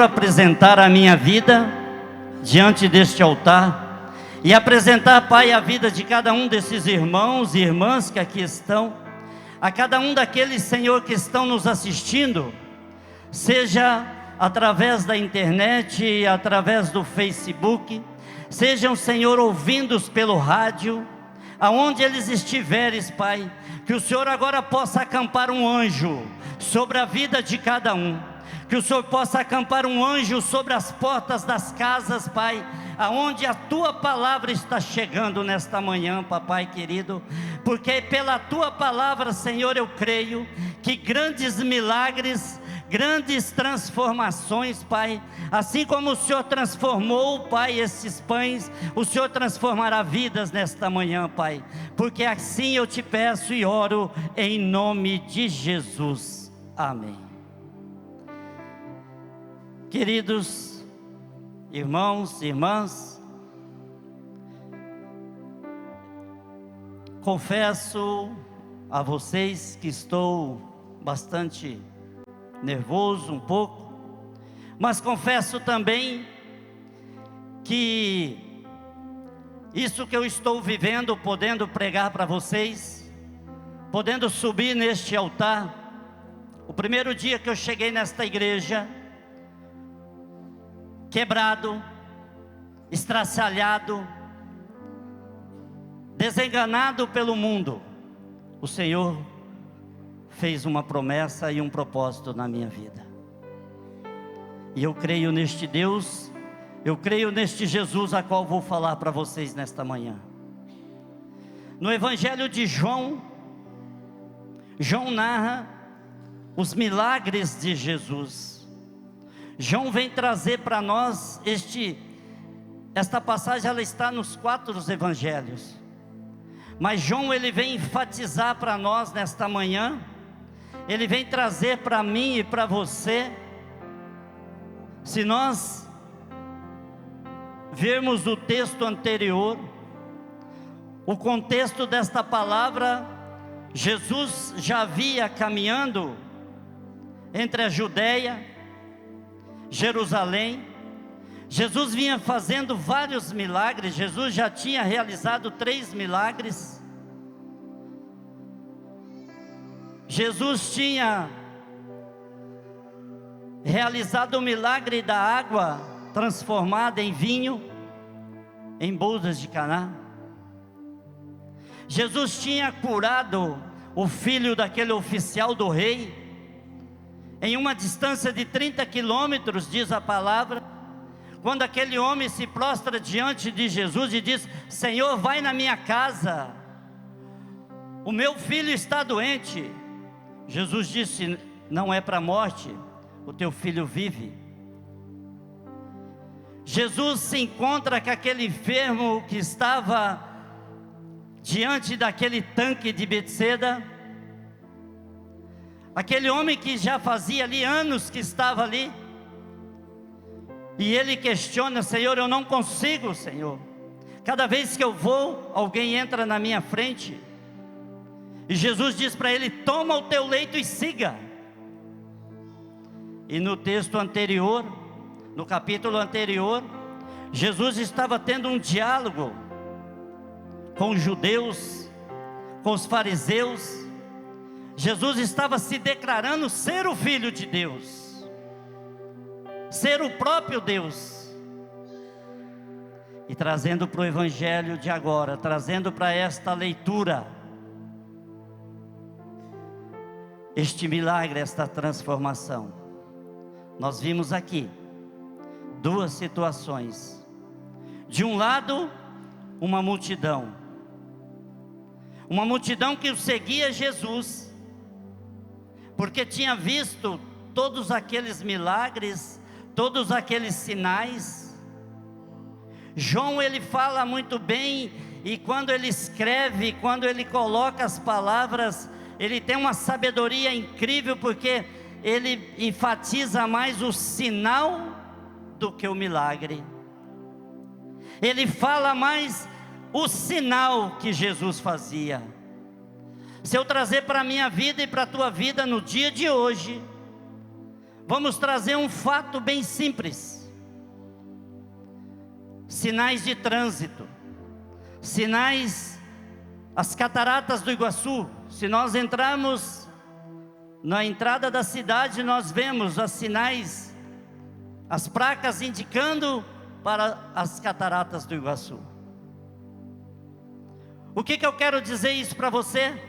Senhor, apresentar a minha vida diante deste altar e apresentar, Pai, a vida de cada um desses irmãos e irmãs que aqui estão, a cada um daqueles, Senhor, que estão nos assistindo, seja através da internet, através do Facebook, sejam, Senhor, ouvindos pelo rádio, aonde eles estiveres, Pai, que o Senhor agora possa acampar um anjo sobre a vida de cada um, que o Senhor possa acampar um anjo sobre as portas das casas, Pai, aonde a Tua palavra está chegando nesta manhã, Papai querido, porque pela Tua palavra, Senhor, eu creio que grandes milagres, grandes transformações, Pai, assim como o Senhor transformou, Pai, esses pães, o Senhor transformará vidas nesta manhã, Pai, porque assim eu te peço e oro em nome de Jesus, amém. Queridos irmãos e irmãs, confesso a vocês que estou bastante nervoso um pouco, mas confesso também que isso que eu estou vivendo, podendo pregar para vocês, podendo subir neste altar, o primeiro dia que eu cheguei nesta igreja, quebrado, estraçalhado, desenganado pelo mundo, o Senhor fez uma promessa e um propósito na minha vida, e eu creio neste Deus, eu creio neste Jesus a qual vou falar para vocês nesta manhã. No Evangelho de João, João narra os milagres de Jesus. João vem trazer para nós esta passagem, ela está nos 4 evangelhos, mas João ele vem enfatizar para nós nesta manhã, ele vem trazer para mim e para você, se nós vermos o texto anterior, o contexto desta palavra, Jesus já havia caminhando entre a Judeia, Jerusalém, Jesus vinha fazendo vários milagres, Jesus já tinha realizado 3 milagres, Jesus tinha realizado o milagre da água transformada em vinho, em bodas de Caná, Jesus tinha curado o filho daquele oficial do rei, em uma distância de 30 quilômetros, diz a palavra, quando aquele homem se prostra diante de Jesus e diz: Senhor, vai na minha casa, o meu filho está doente. Jesus disse: não é para a morte, o teu filho vive. Jesus se encontra com aquele enfermo que estava diante daquele tanque de Betseda, aquele homem que já fazia ali anos que estava ali, e ele questiona: Senhor, eu não consigo, Senhor, cada vez que eu vou, alguém entra na minha frente, e Jesus diz para ele: toma o teu leito e siga. E no texto anterior, no capítulo anterior, Jesus estava tendo um diálogo com os judeus, com os fariseus. Jesus estava se declarando ser o Filho de Deus, ser o próprio Deus, e trazendo para o Evangelho de agora, trazendo para esta leitura, este milagre, esta transformação. Nós vimos aqui 2 situações. De um lado, uma multidão que o seguia Jesus, porque tinha visto todos aqueles milagres, todos aqueles sinais. João ele fala muito bem, e quando ele escreve, quando ele coloca as palavras, ele tem uma sabedoria incrível, porque ele enfatiza mais o sinal do que o milagre. Ele fala mais o sinal que Jesus fazia. Se eu trazer para a minha vida e para a tua vida no dia de hoje, Vamos trazer um fato bem simples: sinais de trânsito, sinais, as cataratas do Iguaçu. Se nós entrarmos na entrada da cidade, nós vemos os sinais, as placas indicando para as cataratas do Iguaçu. O que eu quero dizer isso para você?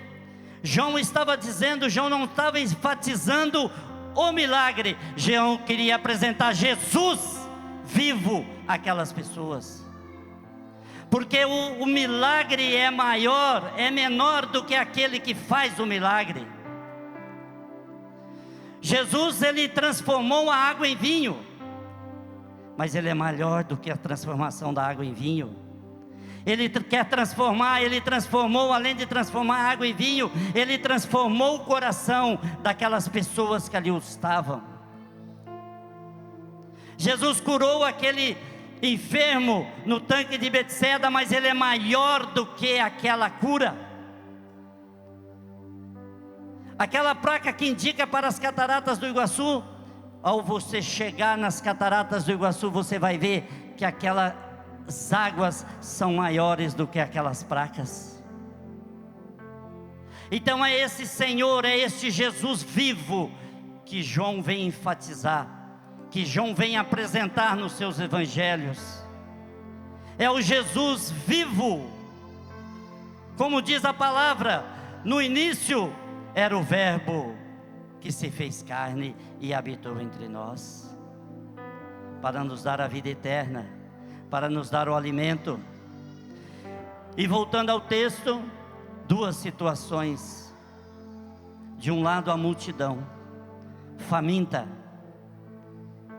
João estava dizendo, João não estava enfatizando o milagre, João queria apresentar Jesus vivo àquelas pessoas, porque o milagre é maior, é menor do que aquele que faz o milagre. Jesus, ele transformou a água em vinho, mas ele é maior do que a transformação da água em vinho. Ele quer transformar, ele transformou, além de transformar a água em vinho, ele transformou o coração daquelas pessoas que ali estavam. Jesus curou aquele enfermo no tanque de Betseda, mas ele é maior do que aquela cura. Aquela placa que indica para as cataratas do Iguaçu, ao você chegar nas cataratas do Iguaçu, você vai ver que aquelas águas são maiores do que aquelas placas. Então é esse Senhor, é este Jesus vivo que João vem enfatizar, que João vem apresentar nos seus evangelhos. É o Jesus vivo, como diz a palavra, no início era o Verbo que se fez carne e habitou entre nós, para nos dar a vida eterna, para nos dar o alimento. E voltando ao texto, duas situações. De um lado a multidão, faminta,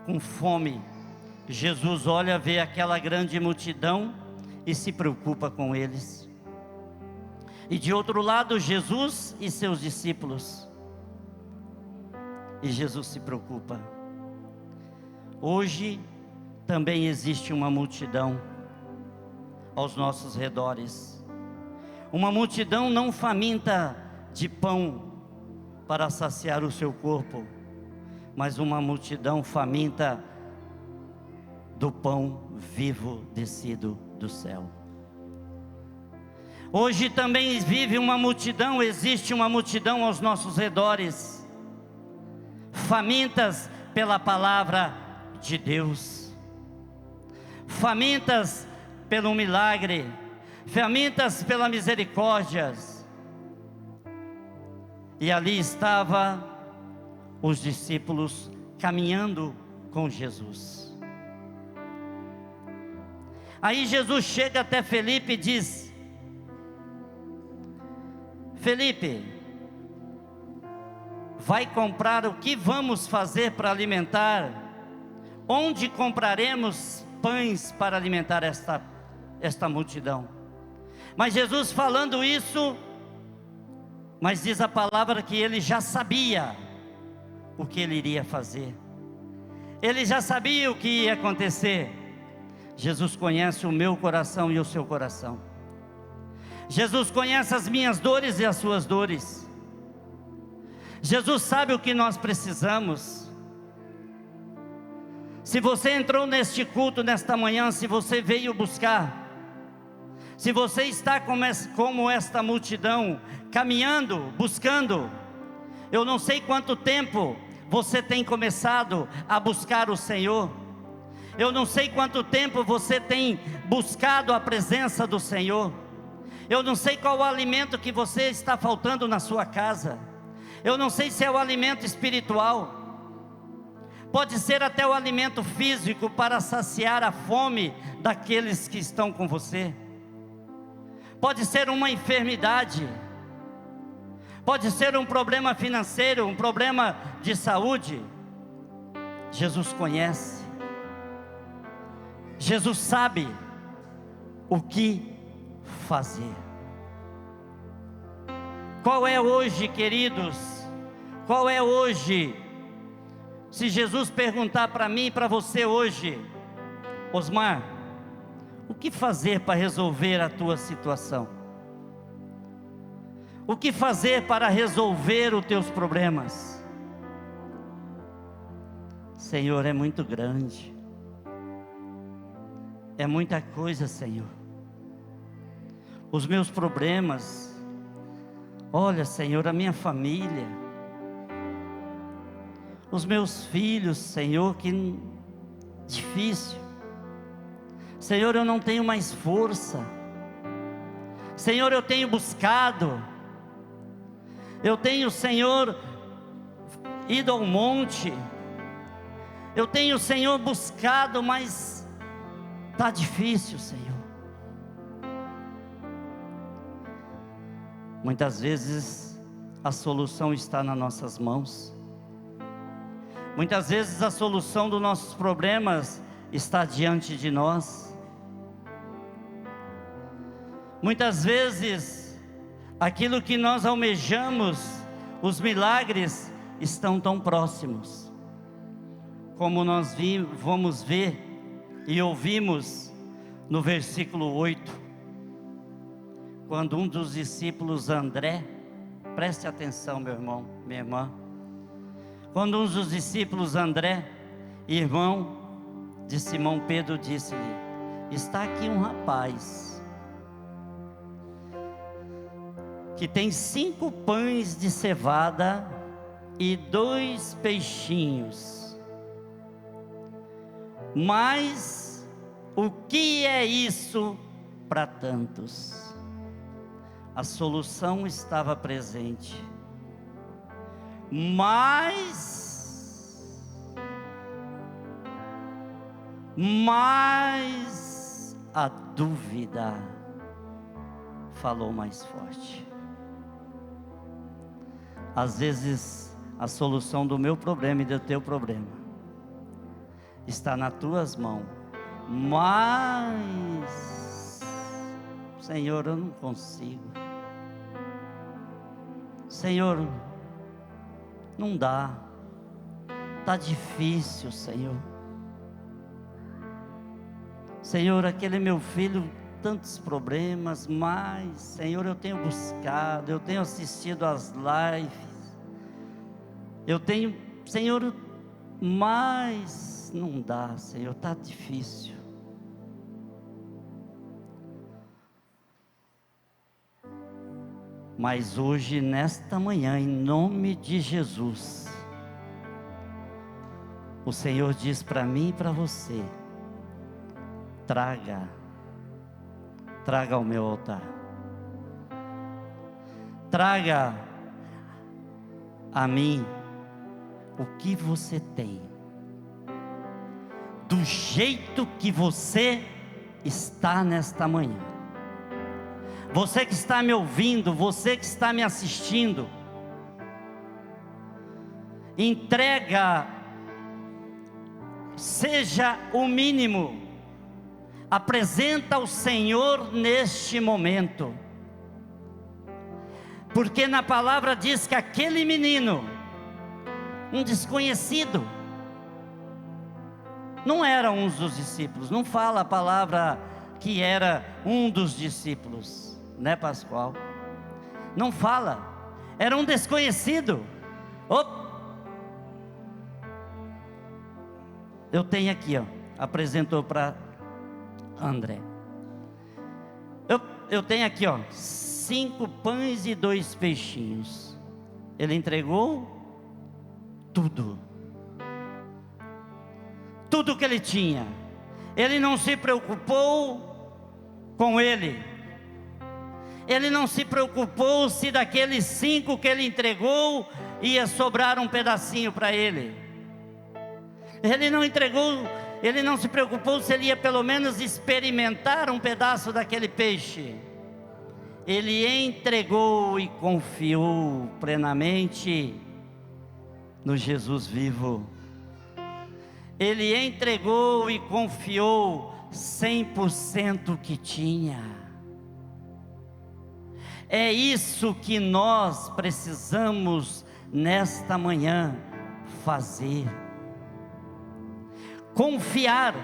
com fome. Jesus olha, vê aquela grande multidão e se preocupa com eles. E de outro lado, Jesus e seus discípulos. E Jesus se preocupa. Hoje também existe uma multidão aos nossos redores. Uma multidão não faminta de pão para saciar o seu corpo, mas uma multidão faminta do pão vivo descido do céu. Hoje também vive uma multidão, existe uma multidão aos nossos redores, famintas pela palavra de Deus, famintas pelo milagre, famintas pela misericórdia. E ali estavam os discípulos caminhando com Jesus. Aí Jesus chega até Felipe e diz: Felipe, vai comprar, o que vamos fazer para alimentar? Onde compraremos pães para alimentar esta multidão? Mas Jesus falando isso, mas diz a palavra que ele já sabia o que ele iria fazer. Ele já sabia o que ia acontecer. Jesus conhece o meu coração e o seu coração. Jesus conhece as minhas dores e as suas dores. Jesus sabe o que nós precisamos. Se você entrou neste culto nesta manhã, se você veio buscar, se você está como esta multidão, caminhando, buscando, eu não sei quanto tempo você tem começado a buscar o Senhor, eu não sei quanto tempo você tem buscado a presença do Senhor, eu não sei qual o alimento que você está faltando na sua casa, eu não sei se é o alimento espiritual, pode ser até o alimento físico para saciar a fome daqueles que estão com você, pode ser uma enfermidade, pode ser um problema financeiro, um problema de saúde. Jesus conhece, Jesus sabe o que fazer. Qual é hoje, queridos, qual é hoje, se Jesus perguntar para mim e para você hoje: Osmar, o que fazer para resolver a tua situação? O que fazer para resolver os teus problemas? Senhor, é muito grande, é muita coisa, Senhor. Os meus problemas, olha, Senhor, a minha família, os meus filhos, Senhor, que difícil. Senhor, eu não tenho mais força. Senhor, eu tenho buscado, eu tenho, Senhor, ido ao monte, eu tenho, Senhor, buscado, mas está difícil, Senhor. Muitas vezes a solução está nas nossas mãos. Muitas vezes a solução dos nossos problemas está diante de nós. Muitas vezes aquilo que nós almejamos, os milagres, estão tão próximos. Como nós vamos ver e ouvimos no versículo 8, quando um dos discípulos, André, preste atenção, meu irmão, minha irmã, quando um dos discípulos, André, irmão de Simão Pedro, disse-lhe: está aqui um rapaz que tem 5 pães de cevada e 2 peixinhos, mas o que é isso para tantos? A solução estava presente, mas a dúvida falou mais forte. Às vezes a solução do meu problema e do teu problema está nas tuas mãos, mas Senhor, eu não consigo. Senhor, não dá, está difícil, Senhor. Senhor, aquele meu filho, tantos problemas, mas Senhor, eu tenho buscado, eu tenho assistido às lives, eu tenho, Senhor, mas não dá, Senhor, está difícil. Mas hoje, nesta manhã, em nome de Jesus, o Senhor diz para mim e para você: traga ao meu altar, traga a mim o que você tem, do jeito que você está nesta manhã. Você que está me ouvindo, você que está me assistindo, entrega, seja o mínimo, apresenta ao Senhor neste momento, porque na palavra diz que aquele menino, um desconhecido, não era um dos discípulos, não fala a palavra que era um dos discípulos, né, Pascoal? Não fala, era um desconhecido. Eu tenho aqui, apresentou para André. Eu tenho aqui, 5 pães e 2 peixinhos. Ele entregou tudo que ele tinha. Ele não se preocupou com ele. Ele não se preocupou se daqueles 5 que ele entregou ia sobrar um pedacinho para ele. Ele não se preocupou se ele ia pelo menos experimentar um pedaço daquele peixe. Ele entregou e confiou plenamente no Jesus vivo. Ele entregou e confiou 100% o que tinha. É isso que nós precisamos nesta manhã fazer. Confiar.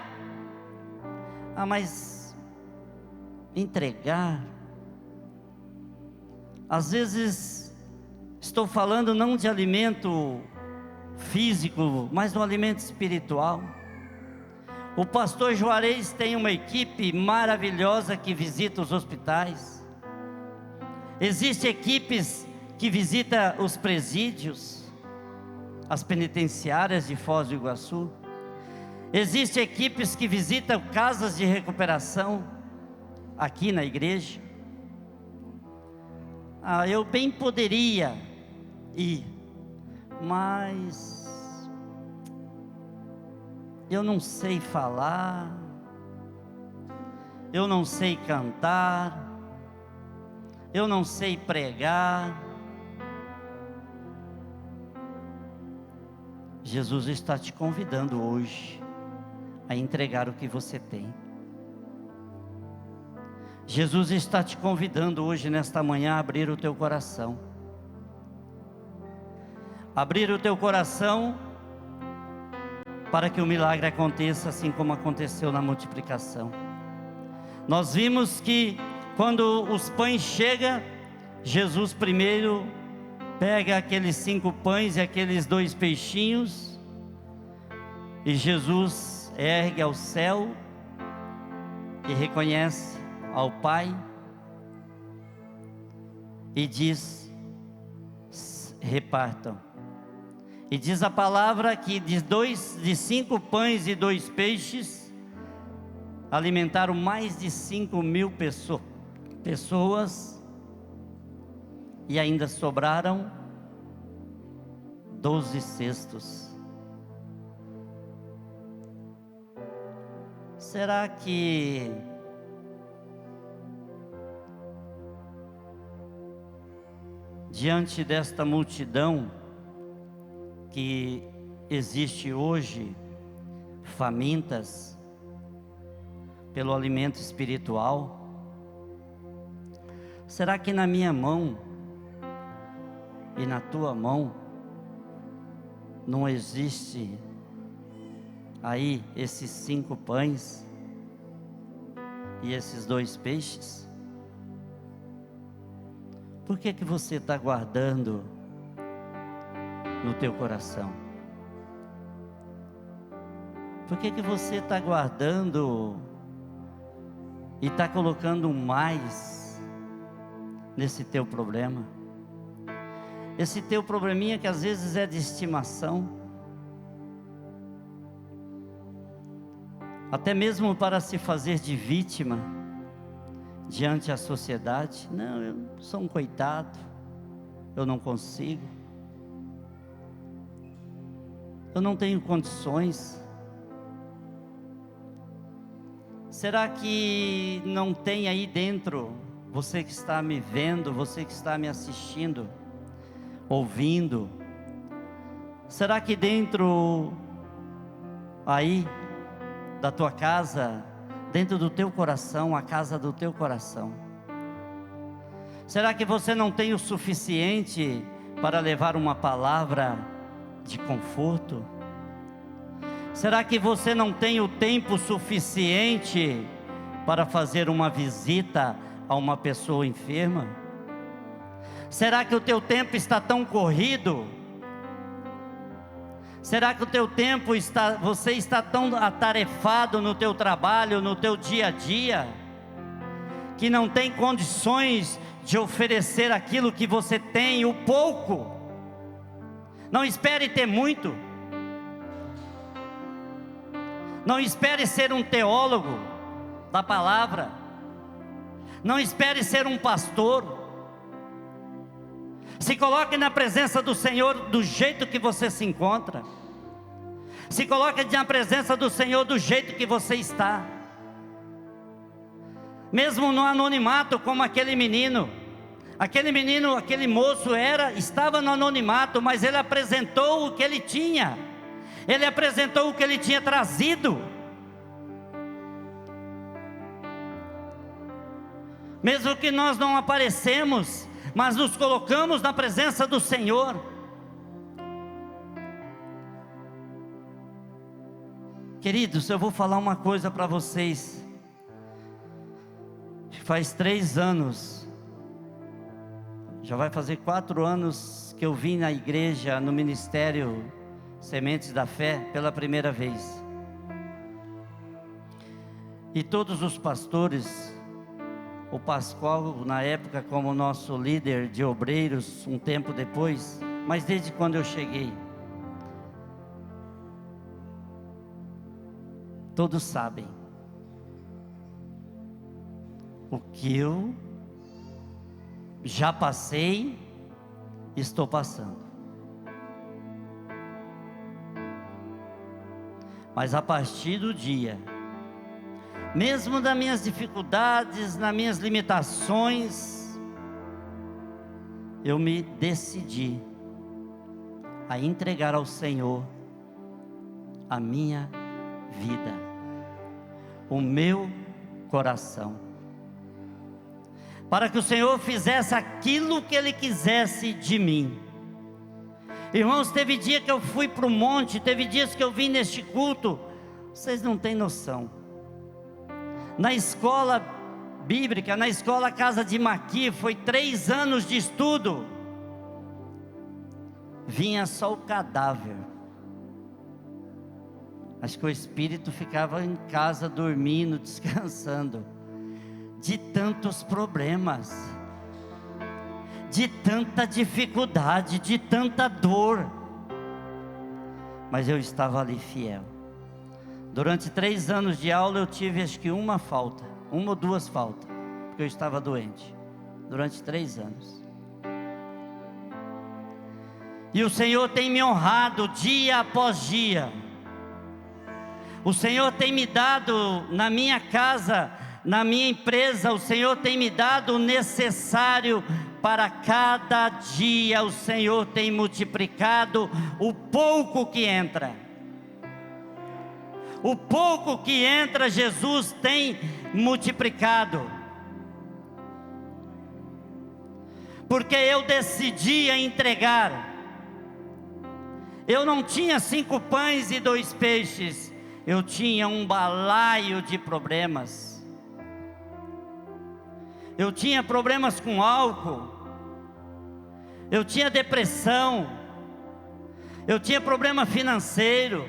Mas entregar. Às vezes estou falando não de alimento físico, mas no alimento espiritual. O pastor Juarez tem uma equipe maravilhosa que visita os hospitais. Existem equipes que visitam os presídios, as penitenciárias de Foz do Iguaçu. Existem equipes que visitam casas de recuperação aqui na igreja. Eu bem poderia ir, mas eu não sei falar, eu não sei cantar, eu não sei pregar. Jesus está te convidando hoje a entregar o que você tem. Jesus está te convidando hoje, nesta manhã, a abrir o teu coração. Abrir o teu coração para que o milagre aconteça, assim como aconteceu na multiplicação. Nós vimos que quando os pães chegam, Jesus primeiro pega aqueles 5 pães e aqueles 2 peixinhos, e Jesus ergue ao céu e reconhece ao Pai e diz: repartam. E diz a palavra que de 5 pães e 2 peixes alimentaram mais de 5.000 pessoas, e ainda sobraram 12 cestos. Será que diante desta multidão que existe hoje, famintas pelo alimento espiritual, será que na minha mão e na tua mão não existe aí esses 5 pães e esses 2 peixes? Por que você está guardando no teu coração? Por que você está guardando e está colocando mais nesse teu problema? Esse teu probleminha que às vezes é de estimação, até mesmo para se fazer de vítima diante da sociedade. Não, eu sou um coitado, eu não consigo, eu não tenho condições. Será que não tem aí dentro, você que está me vendo, você que está me assistindo, ouvindo, será que dentro aí da tua casa, dentro do teu coração, a casa do teu coração, será que você não tem o suficiente para levar uma palavra de conforto? Será que você não tem o tempo suficiente para fazer uma visita a uma pessoa enferma? Será que o teu tempo está tão corrido? Será que o teu tempo você está tão atarefado no teu trabalho, no teu dia a dia, que não tem condições de oferecer aquilo que você tem, o pouco? Não espere ter muito. Não espere ser um teólogo da palavra. Não espere ser um pastor. Se coloque na presença do Senhor do jeito que você se encontra. Se coloque na presença do Senhor do jeito que você está. Mesmo no anonimato, como aquele menino. Aquele moço estava no anonimato, mas ele apresentou o que ele tinha. Ele apresentou o que ele tinha trazido. Mesmo que nós não aparecemos, mas nos colocamos na presença do Senhor. Queridos, eu vou falar uma coisa para vocês. Faz 3 anos, já vai fazer 4 anos que eu vim na igreja, no ministério Sementes da Fé, pela primeira vez. E todos os pastores, o Pascoal na época como nosso líder de obreiros, um tempo depois, mas desde quando eu cheguei, todos sabem o que eu já passei, estou passando. Mas a partir do dia, mesmo nas minhas dificuldades, nas minhas limitações, eu me decidi a entregar ao Senhor a minha vida, o meu coração, para que o Senhor fizesse aquilo que Ele quisesse de mim. Irmãos, teve dia que eu fui para o monte, teve dias que eu vim neste culto, vocês não têm noção. Na escola bíblica, na escola Casa de Maqui, foi 3 anos de estudo, vinha só o cadáver. Acho que o espírito ficava em casa dormindo, descansando, de tantos problemas, de tanta dificuldade, de tanta dor, mas eu estava ali fiel. Durante 3 anos de aula eu tive acho que uma ou 2 faltas, porque eu estava doente, durante 3 anos. E o Senhor tem me honrado dia após dia. O Senhor tem me dado na minha casa, na minha empresa, o Senhor tem me dado o necessário para cada dia. O Senhor tem multiplicado o pouco que entra. O pouco que entra, Jesus tem multiplicado. Porque eu decidi entregar. Eu não tinha 5 pães e 2 peixes. Eu tinha um balaio de problemas. Eu tinha problemas com álcool. Eu tinha depressão. Eu tinha problema financeiro.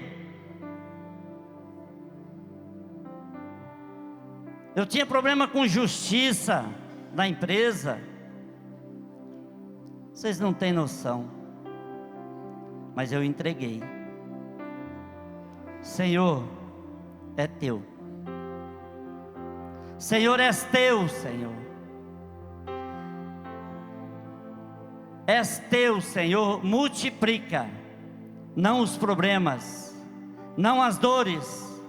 Eu tinha problema com justiça na empresa. Vocês não têm noção. Mas eu entreguei. Senhor, é teu. Senhor, és teu, Senhor. És teu, Senhor, multiplica. Não os problemas, não as dores,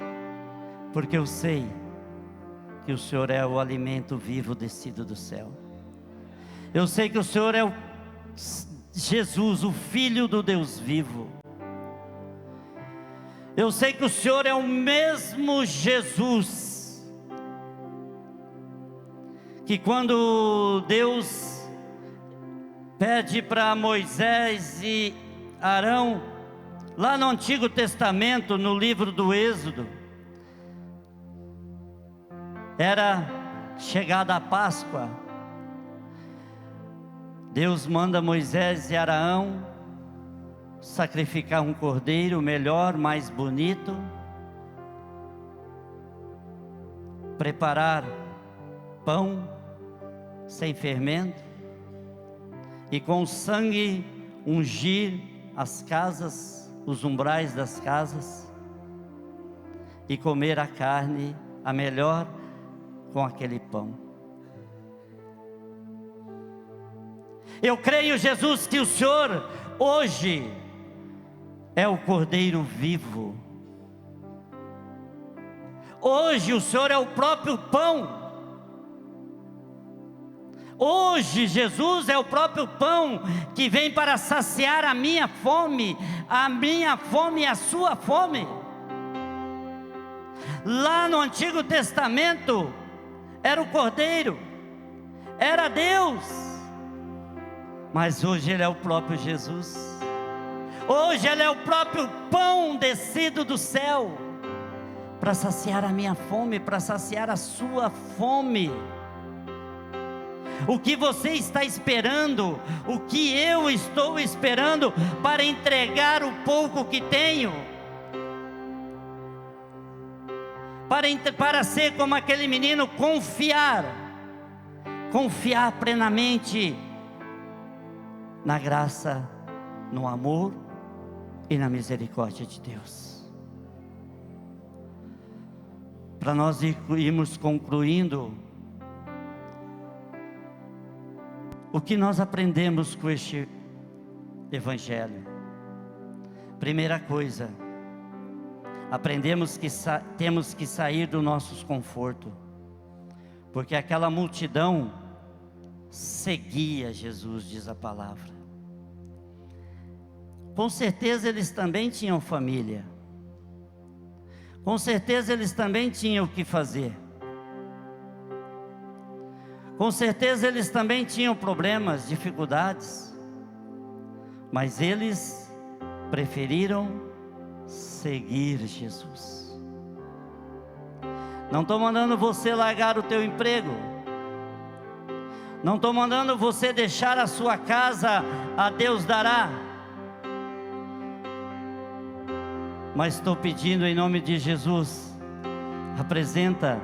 porque eu sei que o Senhor é o alimento vivo descido do céu. Eu sei que o Senhor é o Jesus, o Filho do Deus vivo. Eu sei que o Senhor é o mesmo Jesus, que quando Deus pede para Moisés e Arão, lá no Antigo Testamento, no livro do Êxodo, era chegada a Páscoa. Deus manda Moisés e Arão sacrificar um cordeiro melhor, mais bonito, preparar pão sem fermento e com sangue ungir as casas, os umbrais das casas, e comer a carne, a melhor, com aquele pão. Eu creio, Jesus, que o Senhor hoje é o Cordeiro vivo. Hoje o Senhor é o próprio pão. Hoje Jesus é o próprio pão que vem para saciar a minha fome e a sua fome. Lá no Antigo Testamento era o Cordeiro, era Deus, mas hoje Ele é o próprio Jesus. Hoje Ele é o próprio pão descido do céu, para saciar a minha fome, para saciar a sua fome. O que você está esperando? O que eu estou esperando para entregar o pouco que tenho? Para ser como aquele menino, confiar plenamente na graça, no amor e na misericórdia de Deus. Para nós irmos concluindo, o que nós aprendemos com este Evangelho? Primeira coisa, aprendemos que temos que sair do nosso conforto, porque aquela multidão seguia Jesus, diz a palavra. Com certeza eles também tinham família, com certeza eles também tinham o que fazer, com certeza eles também tinham problemas, dificuldades, mas eles preferiram seguir Jesus. Não estou mandando você largar o teu emprego, não estou mandando você deixar a sua casa, a Deus dará, mas estou pedindo em nome de Jesus, apresenta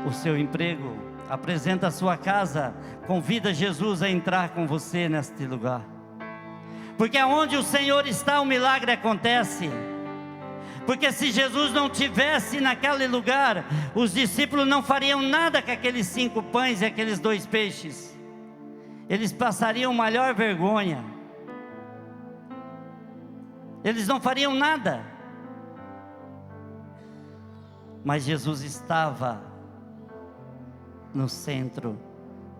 o seu emprego, apresenta a sua casa, convida Jesus a entrar com você neste lugar, porque aonde o Senhor está, o milagre acontece. Porque se Jesus não tivesse naquele lugar, os discípulos não fariam nada com aqueles 5 pães e aqueles 2 peixes. Eles passariam maior vergonha. Eles não fariam nada. Mas Jesus estava no centro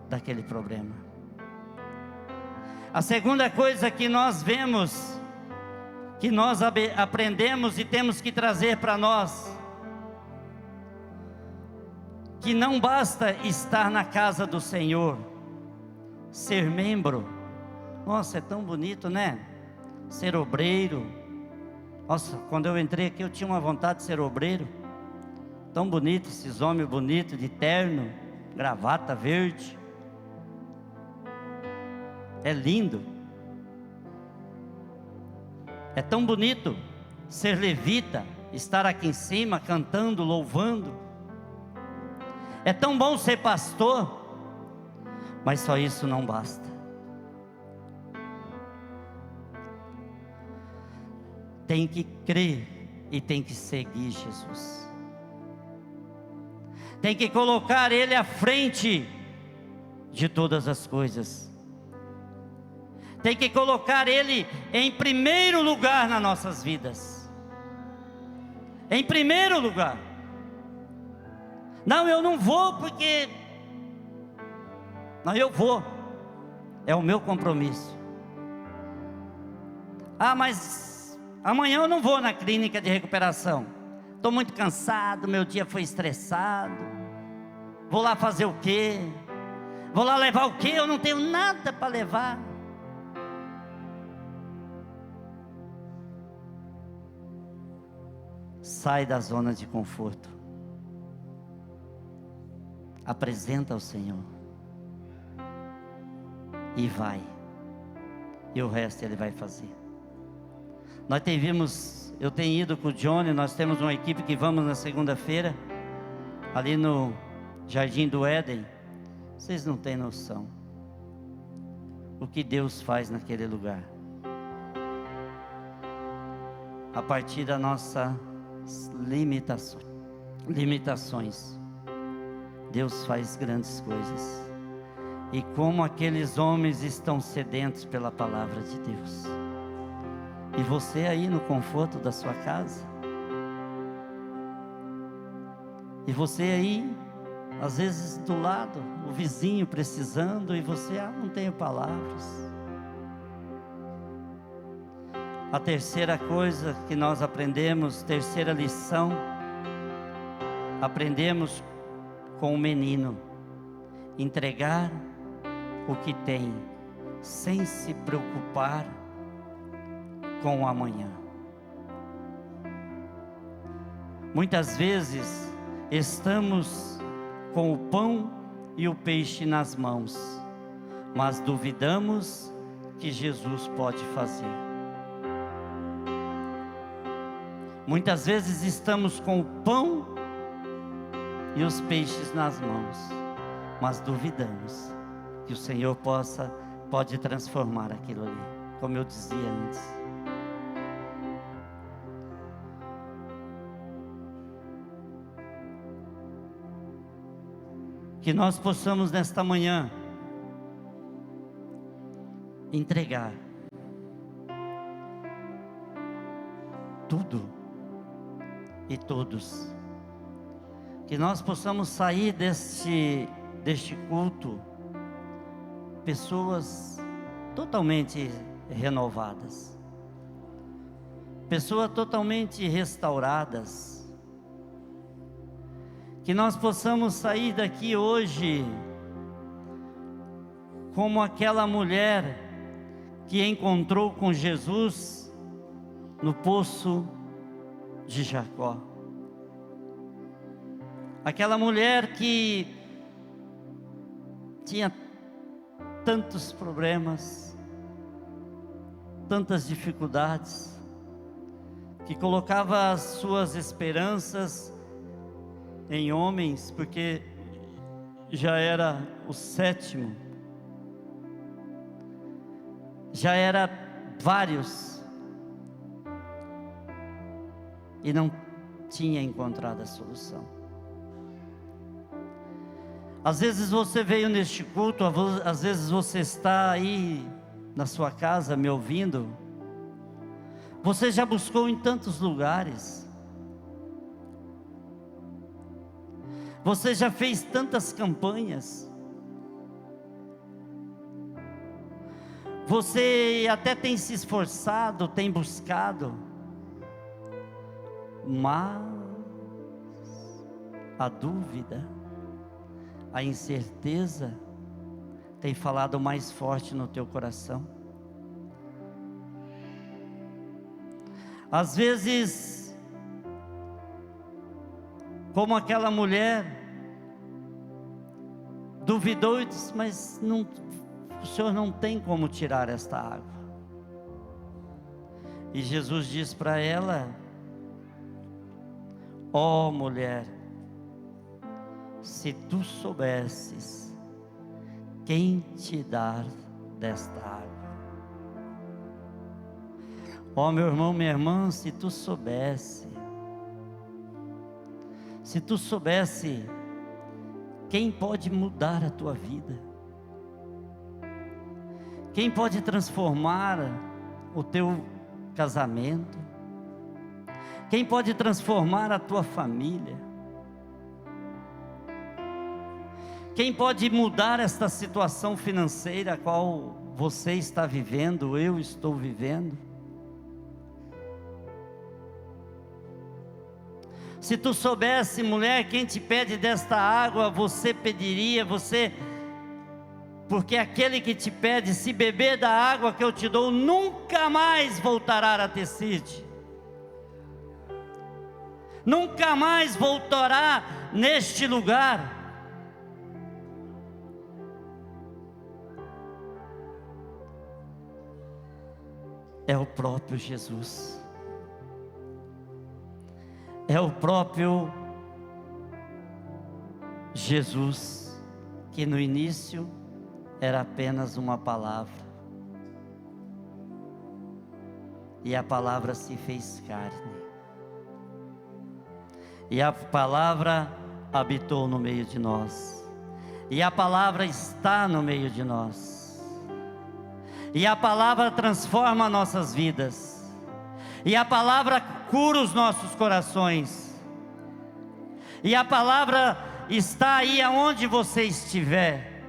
daquele problema. A segunda coisa que nós vemos, que nós aprendemos e temos que trazer para nós, que não basta estar na casa do Senhor, ser membro. Nossa, é tão bonito, né? Ser obreiro. Nossa, quando eu entrei aqui eu tinha uma vontade de ser obreiro. Tão bonito, esses homens bonitos de terno, gravata verde. É lindo. É tão bonito ser levita, estar aqui em cima cantando, louvando. É tão bom ser pastor, mas só isso não basta. Tem que crer e tem que seguir Jesus. Tem que colocar Ele à frente de todas as coisas. Tem que colocar Ele em primeiro lugar nas nossas vidas. Em primeiro lugar. Não, eu não vou porque... Não, eu vou. É o meu compromisso. Ah, mas amanhã eu não vou na clínica de recuperação. Estou muito cansado, meu dia foi estressado. Vou lá fazer o quê? Vou lá levar o quê? Eu não tenho nada para levar. Sai da zona de conforto. Apresenta ao Senhor. E vai. E o resto Ele vai fazer. Eu tenho ido com o Johnny, nós temos uma equipe que vamos na segunda-feira, ali no Jardim do Éden. Vocês não têm noção o que Deus faz naquele lugar. A partir da nossa limitações, Deus faz grandes coisas. E como aqueles homens estão sedentos pela palavra de Deus. E você aí no conforto da sua casa. E você aí, às vezes do lado, o vizinho precisando, e você, não tenho palavras. A terceira coisa que nós aprendemos, terceira lição, aprendemos com o menino: entregar o que tem, sem se preocupar com o amanhã. Muitas vezes estamos com o pão e o peixe nas mãos, mas duvidamos que Jesus pode fazer. Muitas vezes estamos com o pão e os peixes nas mãos, mas duvidamos que o Senhor pode transformar aquilo ali, como eu dizia antes. Que nós possamos nesta manhã entregar tudo e todos. Que nós possamos sair deste culto pessoas totalmente renovadas, pessoas totalmente restauradas. Que nós possamos sair daqui hoje como aquela mulher que encontrou com Jesus no poço de Jacó. Aquela mulher que tinha tantos problemas, tantas dificuldades, que colocava as suas esperanças em homens, porque já era o 7º, já era vários, e não tinha encontrado a solução. Às vezes você veio neste culto, às vezes você está aí na sua casa me ouvindo, você já buscou em tantos lugares, você já fez tantas campanhas, você até tem se esforçado, tem buscado, mas a dúvida, a incerteza tem falado mais forte no teu coração. Às vezes, como aquela mulher duvidou e disse: mas não, o Senhor não tem como tirar esta água. E Jesus diz para ela: ó mulher, se tu soubesses quem te dar desta água. Ó meu irmão, minha irmã, se tu soubesse quem pode mudar a tua vida, quem pode transformar o teu casamento, quem pode transformar a tua família, quem pode mudar esta situação financeira a qual você está vivendo, eu estou vivendo. Se tu soubesse, mulher, quem te pede desta água, você pediria, porque aquele que te pede, se beber da água que eu te dou, nunca mais voltará a ter sede, nunca mais voltará neste lugar. É o próprio Jesus. É o próprio Jesus, que no início era apenas uma palavra, e a palavra se fez carne, e a palavra habitou no meio de nós, e a palavra está no meio de nós, e a palavra transforma nossas vidas, e a palavra cura os nossos corações, e a palavra está aí aonde você estiver,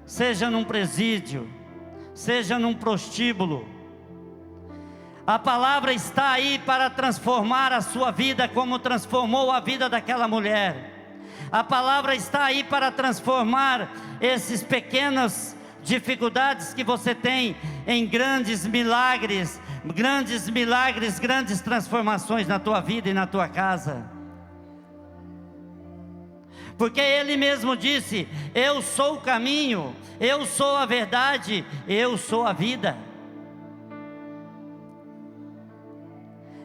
seja num presídio, seja num prostíbulo, a palavra está aí para transformar a sua vida, como transformou a vida daquela mulher. A palavra está aí para transformar esses pequenas dificuldades que você tem em grandes milagres, grandes transformações na tua vida e na tua casa. Porque Ele mesmo disse: eu sou o caminho, eu sou a verdade, eu sou a vida.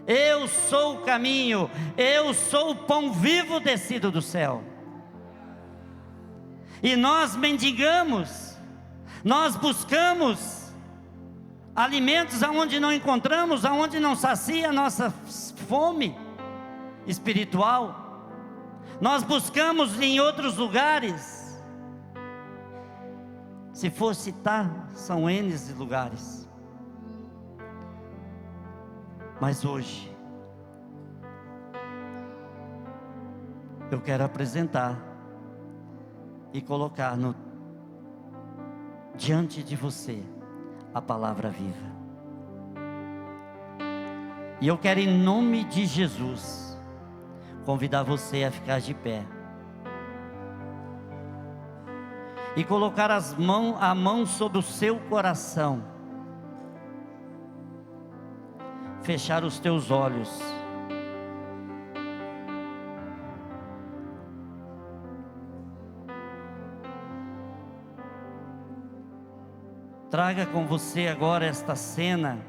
Eu sou o caminho, eu sou o pão vivo descido do céu. E nós mendigamos, nós buscamos alimentos aonde não encontramos, aonde não sacia a nossa fome espiritual. Nós buscamos em outros lugares. Se for citar, são N lugares. Mas hoje, eu quero apresentar e colocar diante de você a palavra viva. E eu quero, em nome de Jesus, convidar você a ficar de pé e colocar a mão sobre o seu coração. Fechar os teus olhos. Traga com você agora esta cena.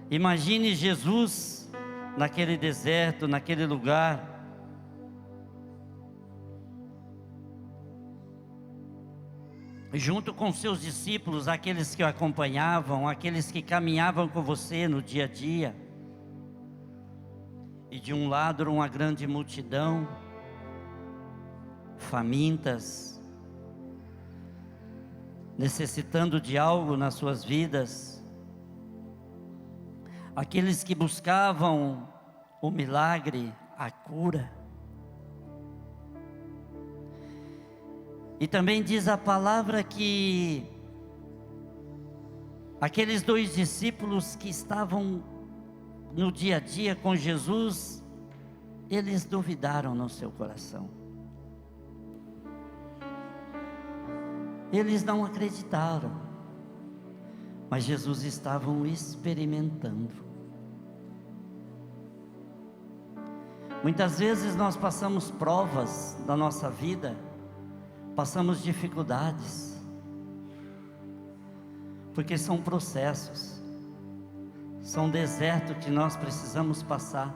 Imagine Jesus naquele deserto, naquele lugar. Junto com seus discípulos, aqueles que o acompanhavam, aqueles que caminhavam com você no dia a dia. E de um lado uma grande multidão, famintas, necessitando de algo nas suas vidas. Aqueles que buscavam o milagre, a cura. E também diz a palavra que aqueles 2 discípulos que estavam no dia a dia com Jesus, eles duvidaram no seu coração. Eles não acreditaram, mas Jesus estavam experimentando. Muitas vezes nós passamos provas da nossa vida, passamos dificuldades, porque são processos, são desertos que nós precisamos passar.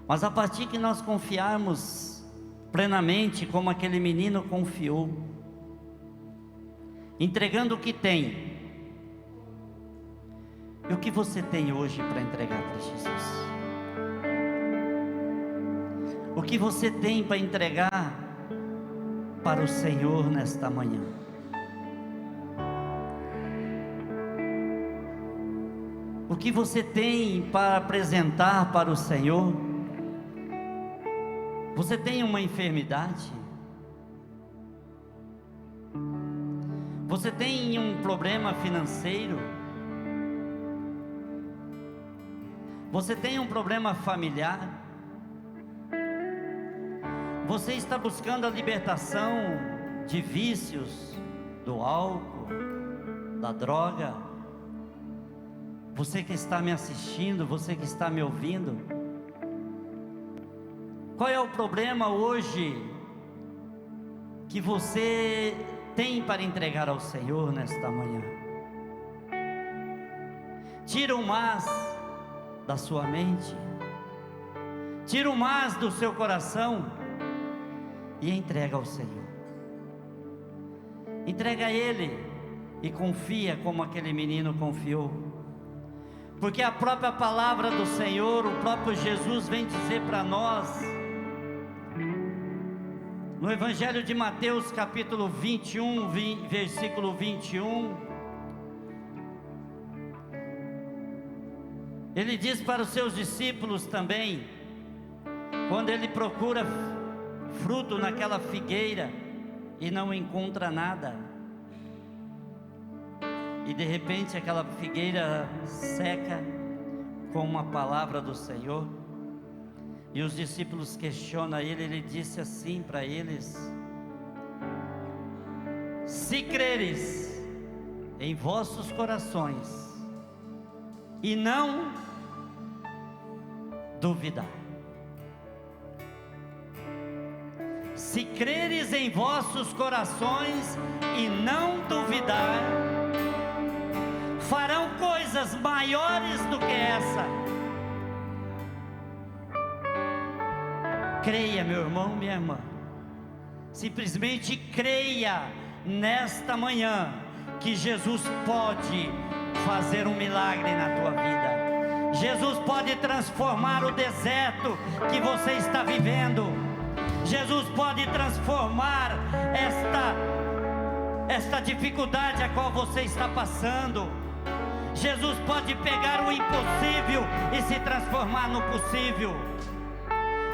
Mas a partir que nós confiarmos plenamente, como aquele menino confiou, entregando o que tem. E o que você tem hoje para entregar para Jesus? O que você tem para entregar para o Senhor nesta manhã? O que você tem para apresentar para o Senhor? Você tem uma enfermidade? Você tem um problema financeiro? Você tem um problema familiar? Você está buscando a libertação de vícios, do álcool, da droga? Você que está me assistindo, você que está me ouvindo, qual é o problema hoje que você tem para entregar ao Senhor nesta manhã? Tira o mas da sua mente, tira o mas do seu coração e entrega ao Senhor. Entrega a Ele e confia como aquele menino confiou, porque a própria palavra do Senhor, o próprio Jesus vem dizer para nós, no Evangelho de Mateus capítulo 21, versículo 21, Ele diz para os seus discípulos também, quando Ele procura fruto naquela figueira e não encontra nada, e de repente aquela figueira seca com uma palavra do Senhor, e os discípulos questionam ele disse assim para eles: se creres em vossos corações e não duvidar. se creres em vossos corações e não duvidar, farão coisas maiores do que essa. Creia, meu irmão, minha irmã. Simplesmente creia nesta manhã que Jesus pode fazer um milagre na tua vida. Jesus pode transformar o deserto que você está vivendo. Jesus pode transformar esta dificuldade a qual você está passando. Jesus pode pegar o impossível e se transformar no possível.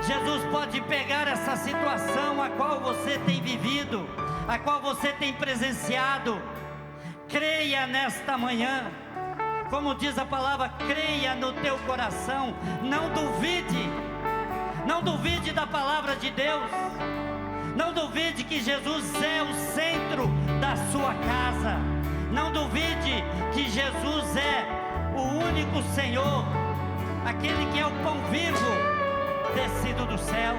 Jesus pode pegar essa situação a qual você tem vivido, a qual você tem presenciado. Creia nesta manhã, como diz a palavra, creia no teu coração, não duvide, não duvide da palavra de Deus, não duvide que Jesus é o centro da sua casa, não duvide que Jesus é o único Senhor, aquele que é o pão vivo descido do céu,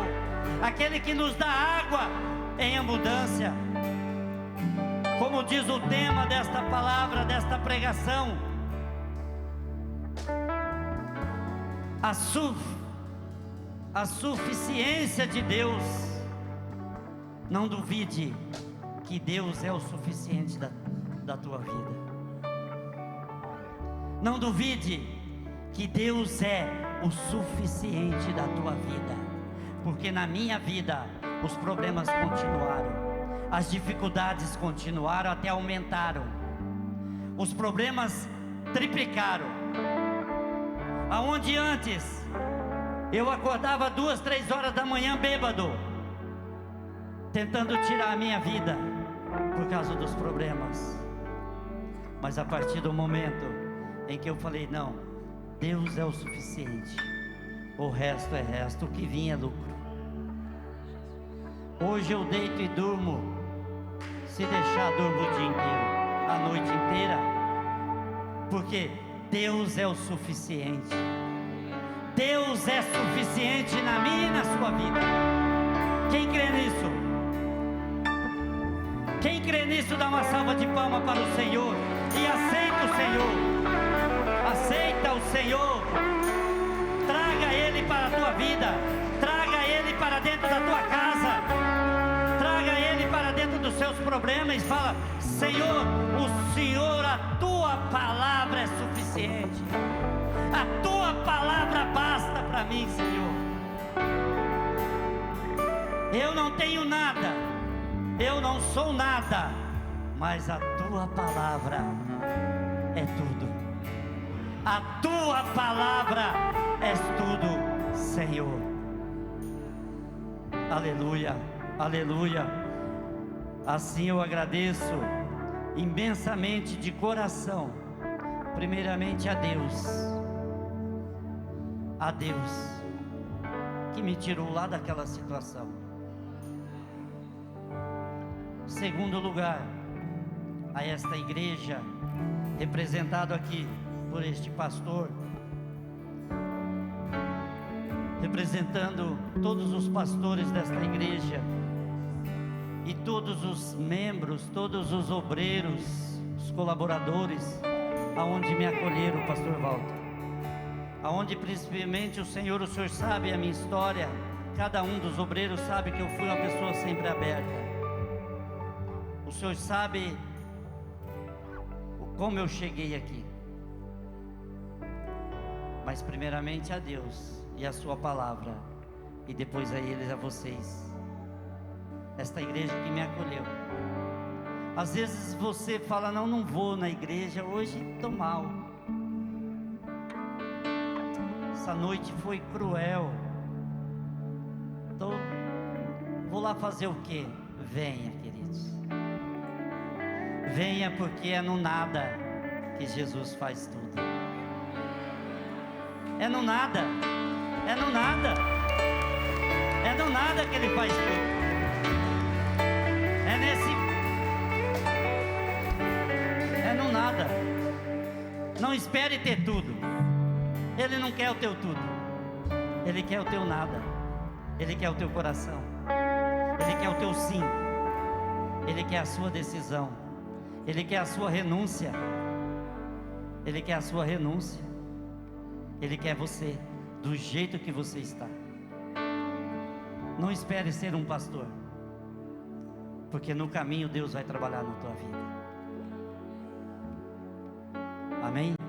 aquele que nos dá água em abundância. Como diz o tema desta palavra, desta pregação, a suficiência de Deus. Não duvide que Deus é o suficiente da tua vida. Não duvide que Deus é o suficiente da tua vida, porque na minha vida os problemas continuaram, as dificuldades continuaram, até aumentaram, os problemas triplicaram. Aonde antes eu acordava 2, 3 horas da manhã bêbado, tentando tirar a minha vida por causa dos problemas, mas a partir do momento em que eu falei, não, Deus é o suficiente, o resto é resto, o que vinha é lucro. Hoje eu deito e durmo, se deixar durmo o dia inteiro, a noite inteira, porque Deus é o suficiente. Deus é suficiente na minha e na sua vida. Quem crê nisso? Quem crê nisso, dá uma salva de palmas para o Senhor e aceita o Senhor. Aceita o Senhor, traga Ele para a tua vida, traga Ele para dentro da tua casa, traga Ele para dentro dos seus problemas e fala, Senhor, o Senhor, a tua palavra é suficiente, a tua palavra basta para mim, Senhor. Eu não tenho nada, eu não sou nada, mas a tua palavra é tudo. A tua palavra és tudo, Senhor. Aleluia, aleluia. Assim eu agradeço imensamente de coração, primeiramente a Deus que me tirou lá daquela situação. Segundo lugar, a esta igreja, representado aqui por este pastor, representando todos os pastores desta igreja e todos os membros, todos os obreiros, os colaboradores, aonde me acolheram, pastor Walter, aonde principalmente o Senhor sabe a minha história, cada um dos obreiros sabe que eu fui uma pessoa sempre aberta, o Senhor sabe como eu cheguei aqui. Mas primeiramente a Deus e a sua palavra, e depois a eles, a vocês, esta igreja que me acolheu. Às vezes você fala, não vou na igreja, hoje estou mal, essa noite foi cruel, vou lá fazer o quê? Venha, queridos, venha, porque é no nada que Jesus faz tudo. É no nada, é no nada, é no nada que Ele faz tudo. É no nada. Não espere ter tudo. Ele não quer o teu tudo. Ele quer o teu nada. Ele quer o teu coração. Ele quer o teu sim, Ele quer a sua decisão, Ele quer a sua renúncia, Ele quer a sua renúncia, Ele quer você do jeito que você está. Não espere ser um pastor, porque no caminho Deus vai trabalhar na tua vida. Amém?